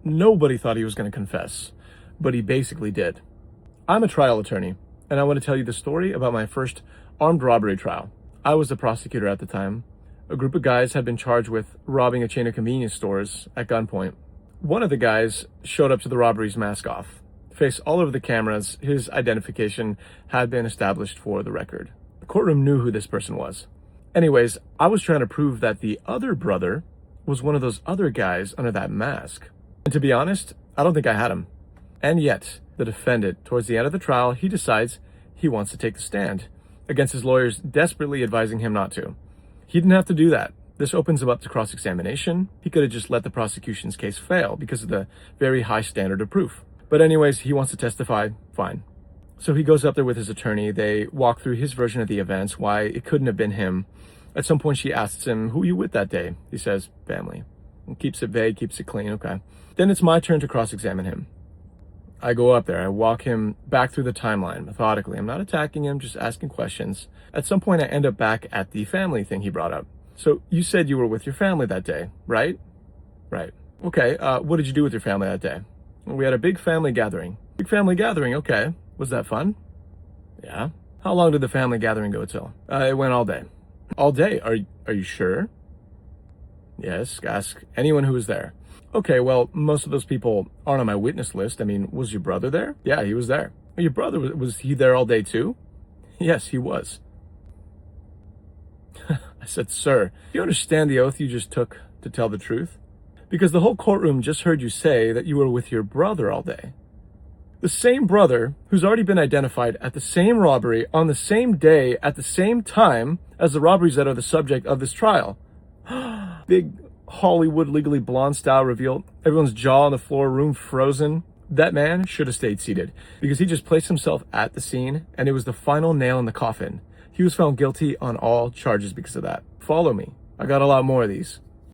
Nobody thought he was going to confess, but he basically did. I'm a trial attorney, and I want to tell you the story about my first armed robbery trial. I was the prosecutor at the time. A group of guys had been charged with robbing a chain of convenience stores at gunpoint. One of the guys showed up to the robbery's mask off. Face all over the cameras, his identification had been established for the record. The courtroom knew who this person was. Anyways, I was trying to prove that the other brother was one of those other guys under that mask. And to be honest, I don't think I had him. And yet, the defendant, towards the end of the trial, he decides he wants to take the stand, against his lawyers desperately advising him not to. He didn't have to do that. This opens him up to cross-examination. He could have just let the prosecution's case fail because of the very high standard of proof. But anyways, he wants to testify, fine. So he goes up there with his attorney. They walk through his version of the events, why it couldn't have been him. At some point, she asks him, who are you with that day? He says, family. And keeps it vague, keeps it clean, okay. Then it's my turn to cross-examine him. I go up there, I walk him back through the timeline methodically. I'm not attacking him, just asking questions. At some point, I end up back at the family thing he brought up. So you said you were with your family that day, right? Right. Okay, what did you do with your family that day? We had a big family gathering. Big family gathering, okay. Was that fun? Yeah. How long did the family gathering go till? It went all day. All day? Are you sure? Yes, ask anyone who was there. Okay, well, most of those people aren't on my witness list. I mean, was your brother there? Yeah, he was there. Your brother, was he there all day too? Yes, he was. I said, sir, do you understand the oath you just took to tell the truth? Because the whole courtroom just heard you say that you were with your brother all day. The same brother who's already been identified at the same robbery on the same day at the same time as the robberies that are the subject of this trial. Big Hollywood Legally Blonde style reveal. Everyone's jaw on the floor, room frozen. That man should have stayed seated because he just placed himself at the scene and it was the final nail in the coffin. He was found guilty on all charges because of that. Follow me. I got a lot more of these.